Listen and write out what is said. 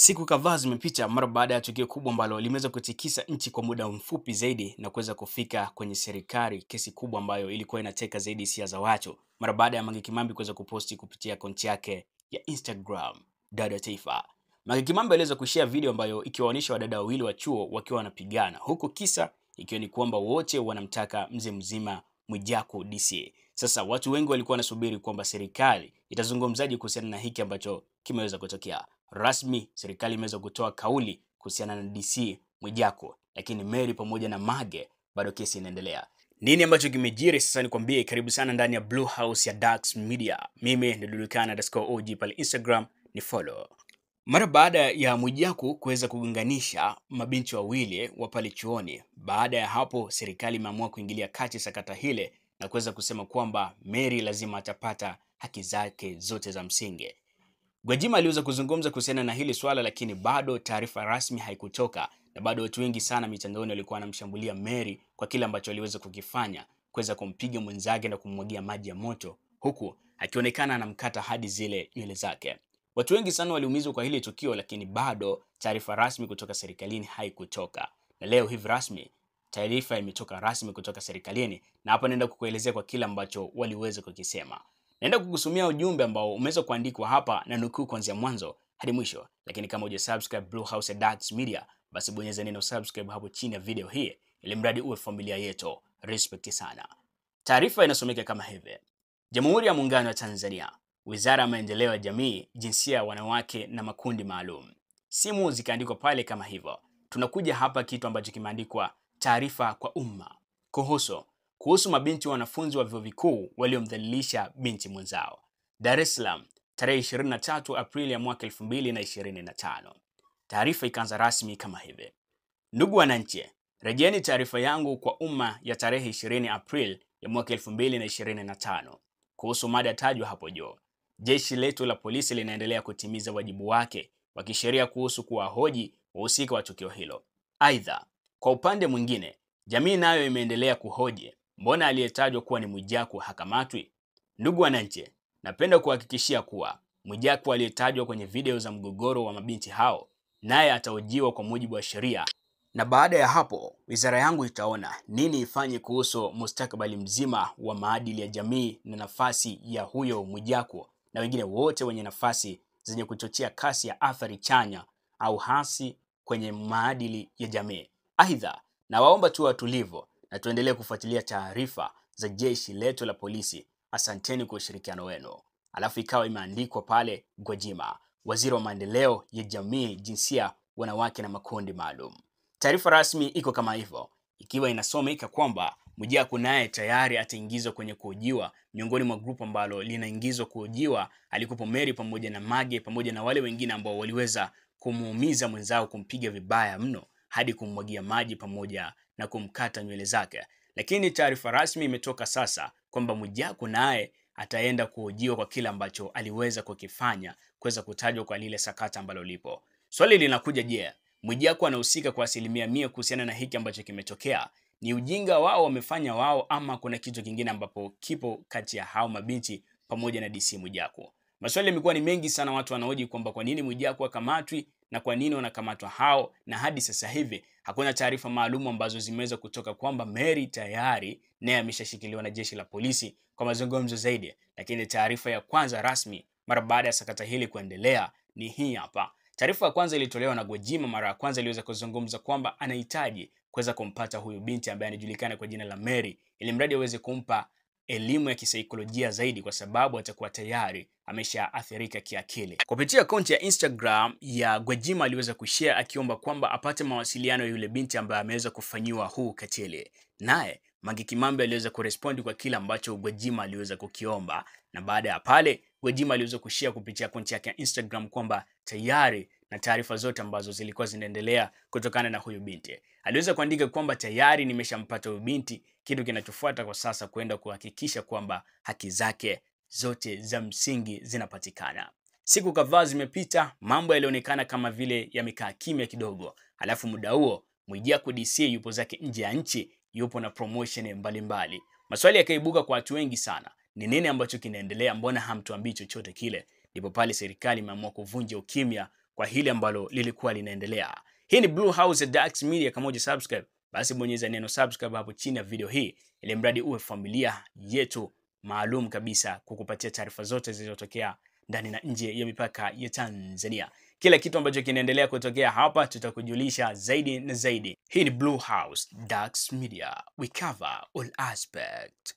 Siku kadhaa zimepita mara baada ya tukio kubwa ambalo limeweza kutikisa nchi kwa muda mfupi zaidi na kuweza kufika kwenye serikali, kesi kubwa ambayo ilikuwa inateka zaidi hisia za watu mara baada ya Mange Kimambi kuweza kuposti kupitia akaunti yake ya Instagram, Dada Taifa. Mange Kimambi aliweza kushare video ambayo ikiwaonyesha wadada wawili wa chuo wakiwa wanapigana, huku kisa ikiwa ni kwamba wote wanamtaka mzee mzima Mwijaku DC. Sasa watu wengi walikuwa wanasubiri kwamba serikali itazungumzaje kuhusiana na hiki ambacho kimeweza kutokea. Rasmi serikali imeweza kutoa kauli kuhusiana na DC Mwijaku, lakini Mary pamoja na Mage bado kesi inaendelea. Nini ambacho kimejiri sasa nikwambie, karibu sana ndani ya Blue House ya Dax Media. Mimi ni Dudukana_OG pale Instagram, ni follow. Mara baada ya Mwijaku kuweza kugunganisha mabinti wawili wa pale chuoni, baada ya hapo serikali imeamua kuingilia kati sakata hile na kuweza kusema kwamba Mary lazima atapata haki zake zote za msingi. Gwajima aliweza kuzungumza kuhusiana na hili swala, lakini bado taarifa rasmi haikutoka na bado watu wengi sana mitandaoni walikuwa wanamshambulia Mary kwa kile ambacho aliweza kukifanya, kuweza kumpiga mwenzake na kummwagia maji ya moto, huku akionekana anamkata hadi zile nywele zake. Watu wengi sana waliumizwa kwa hili tukio, lakini bado taarifa rasmi kutoka serikalini haikutoka. Na leo hivi rasmi taarifa imetoka rasmi kutoka serikalini, na hapa naenda kukuelezea kwa kile ambacho waliweza kukisema. Naenda kukusomea ujumbe ambao umeweza kuandikwa hapa na nukuu kuanzia mwanzo hadi mwisho. Lakini kama hujasubscribe Blue House ya Dax Media, basi bonyeza neno subscribe hapo chini ya video hii ili mradi uwe familia yetu. Respect sana. Taarifa inasomeka kama hivi: Jamhuri ya Muungano wa Tanzania, Wizara ya Maendeleo ya Jamii, Jinsia, Wanawake na Makundi Maalum. Simu zikaandikwa pale kama hivyo. Tunakuja hapa kitu ambacho kimeandikwa taarifa kwa umma kuhusu mabinti wanafunzi wa vyuo vikuu waliomdhalilisha binti mwenzao. Dar es Salaam, tarehe 23 Aprili ya mwaka 2025. Taarifa ikaanza rasmi kama hivi: Ndugu wananchi, rejeeni taarifa yangu kwa umma ya tarehe 20 Aprili ya mwaka 2025 kuhusu mada tajwa hapo juu. Jeshi letu la polisi linaendelea kutimiza wajibu wake wa kisheria kuhusu kuwahoji wahusika wa tukio hilo. Aidha, kwa upande mwingine, jamii nayo imeendelea kuhoji mbona aliyetajwa kuwa ni Mwijaku hakamatwi. Ndugu wananchi, napenda kuhakikishia kuwa Mwijaku aliyetajwa kwenye video za mgogoro wa mabinti hao naye atahojiwa kwa mujibu wa sheria, na baada ya hapo wizara yangu itaona nini ifanye kuhusu mustakabali mzima wa maadili ya jamii na nafasi ya huyo Mwijaku na wengine wote wenye nafasi zenye kuchochea kasi ya athari chanya au hasi kwenye maadili ya jamii. Aidha, na waomba tu watulivu na tuendelee kufuatilia taarifa za jeshi letu la polisi. Asanteni kwa ushirikiano wenu. Alafu ikawa imeandikwa pale Gwajima, Waziri wa Maendeleo ya Jamii, Jinsia, Wanawake na Makundi Maalum. Taarifa rasmi iko kama hivyo, ikiwa inasomeka kwamba Mwijaku naye tayari ataingizwa kwenye kuhojiwa miongoni mwa grupu ambalo linaingizwa kuhojiwa alikupo Mary pamoja na Mage pamoja na wale wengine ambao waliweza kumuumiza mwenzao, kumpiga vibaya mno hadi kummwagia maji pamoja na kumkata nywele zake. Lakini taarifa rasmi imetoka sasa kwamba Mwijaku naye ataenda kuhojiwa kwa kile ambacho aliweza kukifanya, kuweza kutajwa kwa lile sakata ambalo lipo. Swali linakuja, je, Mwijaku anahusika kwa 100% kuhusiana na hiki ambacho kimetokea? Ni ujinga wao wamefanya wao, ama kuna kitu kingine ambapo kipo kati ya hao mabinti pamoja na DC Mwijaku? Maswali yamekuwa ni mengi sana, watu wanahoji kwamba kwa nini Mwijaku akamatwi na kwa nini wanakamatwa hao, na hadi sasa hivi hakuna taarifa maalum ambazo zimeweza kutoka kwamba Mary tayari naye ameshashikiliwa na jeshi la polisi kwa mazungumzo zaidi. Lakini taarifa ya kwanza rasmi mara baada ya sakata hili kuendelea ni hii hapa. Taarifa ya kwanza ilitolewa na Gwajima. Mara ya kwanza iliweza kuzungumza kwamba anahitaji kuweza kumpata huyu binti ambaye anajulikana kwa jina la Mary, ili mradi aweze kumpa elimu ya kisaikolojia zaidi, kwa sababu atakuwa tayari ameshaathirika kiakili. Kupitia akaunti ya Instagram ya Gwajima aliweza kushare akiomba kwamba apate mawasiliano ya yule binti ambaye ameweza kufanyiwa huu ukatili. Naye Mange Kimambi aliweza kurespondi kwa kila ambacho Gwajima aliweza kukiomba, na baada ya pale Gwajima aliweza kushare kupitia akaunti yake ya Instagram kwamba tayari na taarifa zote ambazo zilikuwa zinaendelea kutokana na huyu binti. Aliweza kuandika kwamba tayari nimeshampata huyu binti, kitu kinachofuata kwa sasa kwenda kuhakikisha kwamba haki zake zote za msingi zinapatikana. Siku kadhaa zimepita, mambo yalionekana kama vile yamekaa kimya kidogo. Alafu muda huo Mwijaku DC yupo zake nje ya nchi, yupo na promotion mbalimbali. Maswali yakaibuka kwa watu wengi sana. Ni nini ambacho kinaendelea? Mbona hamtuambii chochote kile? Ndipo pale serikali imeamua kuvunja ukimya kwa hili ambalo lilikuwa linaendelea. Hii ni Blue House Dax Media. Kama hujasubscribe, basi bonyeza neno subscribe hapo chini ya video hii, ili mradi uwe familia yetu maalum kabisa kukupatia taarifa zote zilizotokea ndani na nje ya mipaka ya Tanzania. Kila kitu ambacho kinaendelea kutokea hapa tutakujulisha zaidi na zaidi. Hii ni Blue House Dax Media. We cover all aspects.